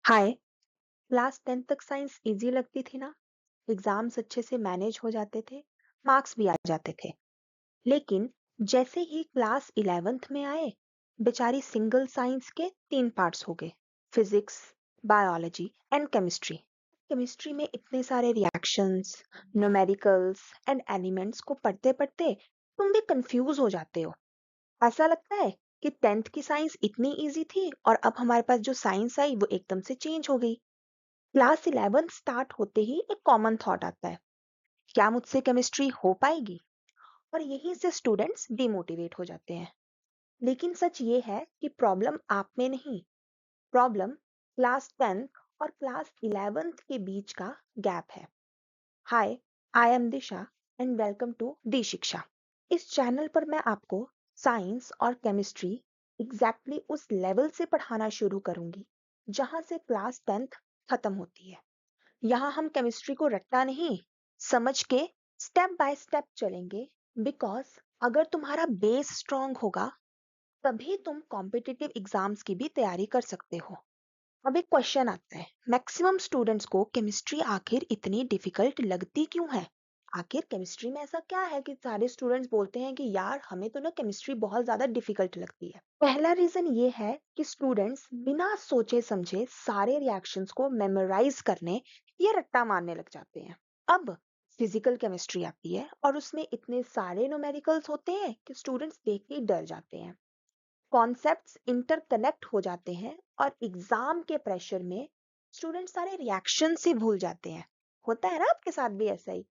हाय। Class 10 तक science easy लगती थी ना। एग्जाम्स अच्छे से मैनेज हो जाते थे, मार्क्स भी आ जाते थे। लेकिन जैसे ही क्लास 11th में आए, बेचारी सिंगल साइंस के तीन पार्ट्स हो गए। Physics, biology and chemistry. Chemistry में इतने सारे रिएक्शंस, न्यूमेरिकल्स एंड एलिमेंट्स को पढ़ते पढ़ते तुम भी कंफ्यूज हो जाते हो। ऐसा लगता है कि 10th की साइंस इतनी इजी थी और अब हमारे पास जो साइंस आई वो एकदम से चेंज हो गई। क्लास 11 स्टार्ट होते ही एक कॉमन थॉट आता है, क्या मुझसे केमिस्ट्री हो पाएगी? और यहीं से स्टूडेंट्स डिमोटिवेट हो जाते हैं। लेकिन सच ये है कि प्रॉब्लम आप में नहीं, प्रॉब्लम क्लास 10 और क्लास 11 के बीच का गैप है। Hi, I am Disha and welcome to the Shiksha. इस चैनल पर मैं आपको साइंस और केमिस्ट्री एग्जैक्टली उस लेवल से पढ़ाना शुरू करूंगी जहां से क्लास 10th खत्म होती है। यहाँ हम केमिस्ट्री को रट्टा नहीं, समझ के स्टेप बाय स्टेप चलेंगे। बिकॉज अगर तुम्हारा बेस स्ट्रांग होगा तभी तुम कॉम्पिटिटिव एग्जाम्स की भी तैयारी कर सकते हो। अब एक क्वेश्चन आता है, मैक्सिमम स्टूडेंट्स को केमिस्ट्री आखिर इतनी डिफिकल्ट लगती क्यों है? आखिर केमिस्ट्री में ऐसा क्या है कि सारे स्टूडेंट्स बोलते हैं कि यार हमें तो ना केमिस्ट्री बहुत ज्यादा डिफिकल्ट लगती है? पहला रीजन ये है कि स्टूडेंट्स बिना सोचे समझे सारे रिएक्शंस को मेमोराइज करने या रट्टा मारने लग जाते हैं। अब फिजिकल केमिस्ट्री आती है और उसमें इतने सारे न्यूमेरिकल्स होते हैं कि स्टूडेंट्स देख के ही डर जाते हैं। कॉन्सेप्ट्स इंटरकनेक्ट हो जाते हैं और एग्जाम के प्रेशर में स्टूडेंट सारे रिएक्शन से भूल जाते हैं। होता है ना आपके साथ भी ऐसा ही?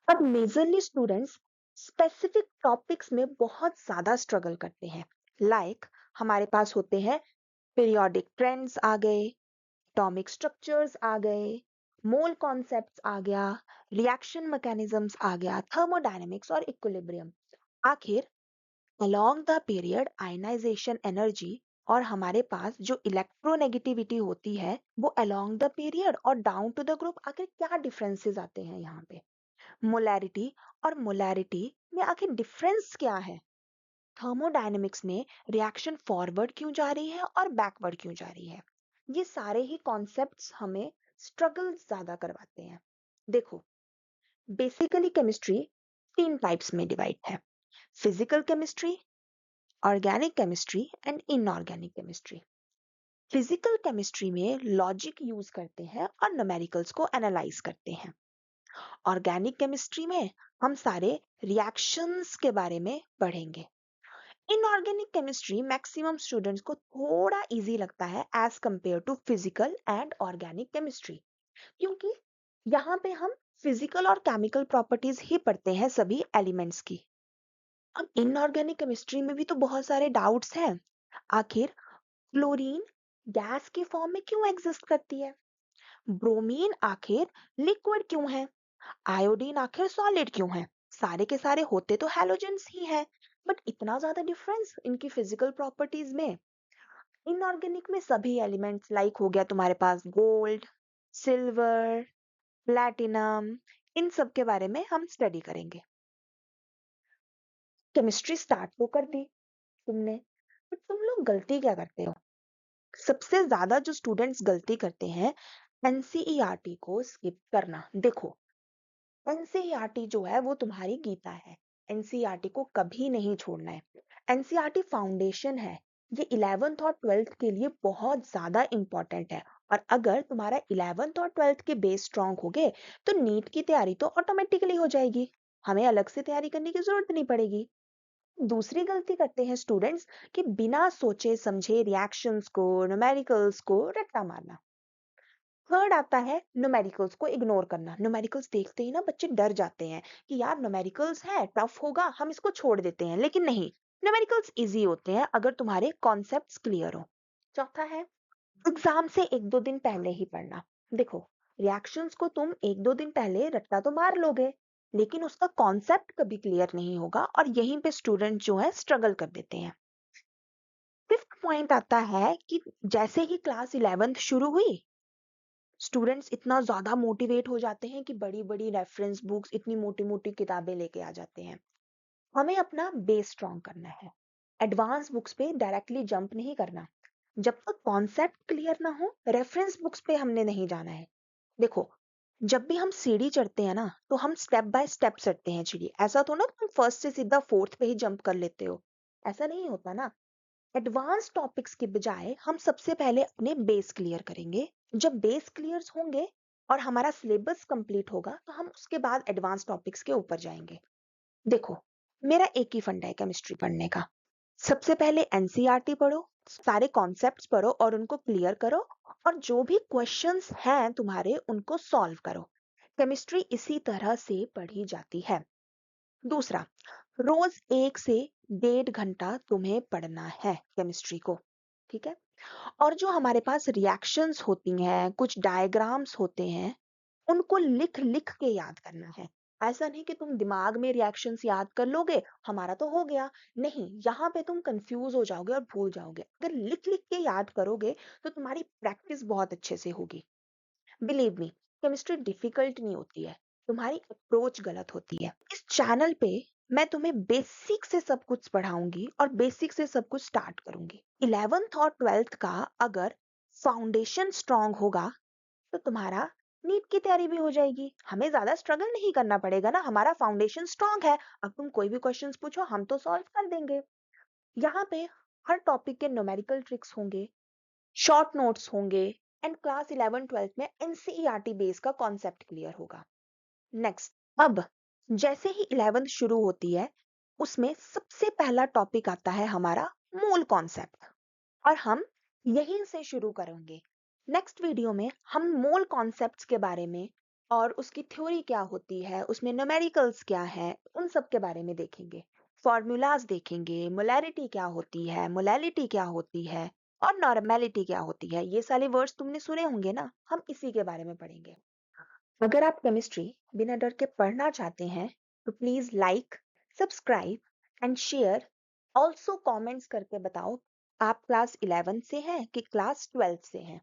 अब मेजरली स्टूडेंट्स स्पेसिफिक टॉपिक्स में बहुत ज्यादा स्ट्रगल करते हैं। हमारे पास होते हैं पीरियोडिक ट्रेंड्स आ गए, एटॉमिक स्ट्रक्चर्स आ गए, मोल कॉन्सेप्ट्स आ गया, रिएक्शन मैकेनिज्म्स आ गया, थर्मोडायनेमिक्स और इक्विलिब्रियम। आखिर along the period ionization energy और हमारे पास जो इलेक्ट्रोनेगेटिविटी होती है वो अलोंग द पीरियड और डाउन टू द ग्रुप आखिर क्या डिफरेंसेस आते हैं यहाँ पे? मोलैरिटी और मोलैरिटी में आखिर डिफरेंस क्या है? थर्मोडायनेमिक्स में रिएक्शन फॉरवर्ड क्यों जा रही है और बैकवर्ड क्यों जा रही है? ये सारे ही कॉन्सेप्ट्स हमें स्ट्रगल ज्यादा करवाते हैं। देखो, बेसिकली केमिस्ट्री तीन टाइप्स में डिवाइड है: physical chemistry, organic chemistry and inorganic chemistry. Physical chemistry में लॉजिक यूज करते हैं और न्यूमेरिकल्स को एनालाइज करते हैं। ऑर्गेनिक केमिस्ट्री में हम सारे रिएक्शंस के बारे में पढ़ेंगे। इनऑर्गेनिक केमिस्ट्री मैक्सिमम स्टूडेंट्स को थोड़ा इजी लगता है as compare to physical and organic chemistry, क्योंकि यहाँ पे हम फिजिकल और केमिकल प्रॉपर्टीज ही पढ़ते हैं सभी एलिमेंट्स की। अब इनऑर्गेनिक केमिस्ट्री में भी तो बहुत सारे डाउट्स हैं। आखिर क्लोरीन गैस के फॉर्म में क्यों एग्जिस्ट करती है? ब्रोमीन आखिर लिक्विड क्यों है? आयोडीन आखिर सॉलिड क्यों है? सारे के सारे होते तो हैलोजेंस ही हैं, बट इतना ज्यादा डिफरेंस इनकी फिजिकल प्रॉपर्टीज में। इनऑर्गेनिक में सभी एलिमेंट्स लाइक हो गया तुम्हारे पास गोल्ड, सिल्वर, प्लैटिनम, इन सब के बारे में हम स्टडी करेंगे। केमिस्ट्री स्टार्ट तो कर दी तुमने, बट तुम लोग गलती क्या करते हो? सबसे ज्यादा जो स्टूडेंट्स गलती करते हैं, एनसीईआरटी को स्किप करना। देखो, एनसीईआरटी जो है वो तुम्हारी गीता है। एनसीईआरटी को कभी नहीं छोड़ना है। एनसीईआरटी फाउंडेशन है। ये 11th और 12th के लिए बहुत ज्यादा इंपॉर्टेंट है। और अगर तुम्हारा 11th और 12th के बेस स्ट्रांग हो गए तो नीट की तैयारी तो ऑटोमेटिकली हो जाएगी। हमें अलग से तैयारी करने की जरूरत नहीं पड़ेगी। दूसरी गलती करते हैं स्टूडेंट्स कि बिना सोचे समझे रिएक्शंस को, न्यूमेरिकल्स को रट्टा मारना। थर्ड आता है न्यूमेरिकल्स को इग्नोर करना। न्यूमेरिकल्स देखते ही ना बच्चे डर जाते हैं कि यार न्यूमेरिकल्स है, टफ होगा, हम इसको छोड़ देते हैं। लेकिन नहीं, न्यूमेरिकल्स इजी होते हैं अगर तुम्हारे कॉन्सेप्ट्स क्लियर हो। चौथा है एग्जाम से एक दो दिन पहले ही पढ़ना। देखो, रिएक्शंस को तुम एक दो दिन पहले रट्टा तो मार लोगे, लेकिन उसका कॉन्सेप्ट कभी क्लियर नहीं होगा और यहीं पे स्टूडेंट जो है स्ट्रगल कर देते हैं। फिफ्थ पॉइंट आता है कि जैसे ही क्लास 11th शुरू हुई, स्टूडेंट्स इतना ज्यादा मोटिवेट हो जाते हैं कि बड़ी बड़ी रेफरेंस बुक्स, इतनी मोटी मोटी किताबें लेके आ जाते हैं। हमें अपना बेस स्ट्रॉन्ग करना है। एडवांस बुक्स पे डायरेक्टली जंप नहीं करना। जब तक कॉन्सेप्ट क्लियर ना हो, रेफरेंस बुक्स पे हमने नहीं जाना है। देखो, जब भी हम सीढ़ी चढ़ते हैं ना, तो हम स्टेप बाय स्टेप चढ़ते हैं सीढ़ी। ऐसा तो ना तुम फर्स्ट से सीधा फोर्थ पे ही जंप कर लेते हो। ऐसा नहीं होता ना। एडवांस टॉपिक्स के बजाय हम सबसे पहले अपने बेस क्लियर करेंगे। जब बेस क्लियर होंगे और हमारा सिलेबस कंप्लीट होगा, तो हम उसके बाद एडवांस टॉपिक्स के ऊपर जाएंगे। देखो, मेरा एक ही फंडा है केमिस्ट्री पढ़ने का। सबसे पहले एनसीईआरटी पढ़ो, सारे कॉन्सेप्ट्स पढ़ो और उनको क्लियर करो, और जो भी क्वेश्चंस हैं तुम्हारे उनको सॉल्व करो। केमिस्ट्री इसी तरह से पढ़ी जाती है। दूसरा, रोज 1 से 1.5 घंटा तुम्हें पढ़ना है केमिस्ट्री को। ठीक है। और जो हमारे पास रिएक्शंस होती हैं, कुछ डायग्राम्स होते हैं, उनको लिख लिख के याद करना है। ऐसा नहीं कि तुम दिमाग में रिएक्शंस याद कर लोगे, हमारा तो हो गया। नहीं, यहाँ पे तुम कंफ्यूज हो जाओगे और भूल जाओगे। अगर लिख लिख के याद करोगे, तो तुम्हारी प्रैक्टिस बहुत अच्छे से होगी। बिलीव मी, केमिस्ट्री डिफिकल्ट नहीं होती है, तुम्हारी अप्रोच गलत होती है। इस चैनल पे मैं तुम्हें बेसिक से सब कुछ पढ़ाऊंगी और बेसिक से सब कुछ स्टार्ट करूंगी। 11th और 12th का अगर फाउंडेशन स्ट्रांग होगा, तो तुम्हारा नीट की तैयारी भी हो जाएगी। हमें ज्यादा स्ट्रगल नहीं करना पड़ेगा ना, हमारा फाउंडेशन स्ट्रांग है। अब तुम कोई भी क्वेश्चंस पूछो, हम तो सॉल्व कर देंगे। यहाँ पे हर टॉपिक के न्यूमेरिकल ट्रिक्स होंगे, शॉर्ट नोट्स होंगे, एंड क्लास 11 12 में एनसीईआरटी बेस का कॉन्सेप्ट क्लियर होगा। नेक्स्ट, अब जैसे ही 11th शुरू होती है, उसमें सबसे पहला टॉपिक आता है हमारा मूल कॉन्सेप्ट, और हम यहीं से शुरू करेंगे। नेक्स्ट वीडियो में हम मूल कॉन्सेप्ट्स के बारे में और उसकी थ्योरी क्या होती है, उसमें न्यूमेरिकल्स क्या है, उन सब के बारे में देखेंगे। फॉर्मूलाज देखेंगे, मोलैरिटी क्या होती है, मोलैलिटी क्या होती है, और नॉर्मेलिटी क्या होती है। ये सारे वर्ड्स तुमने सुने होंगे ना, हम इसी के बारे में पढ़ेंगे। अगर आप केमिस्ट्री बिना डर के पढ़ना चाहते हैं, तो please like, subscribe and share. Also comments करके बताओ, आप क्लास 11 से हैं कि क्लास 12 से हैं।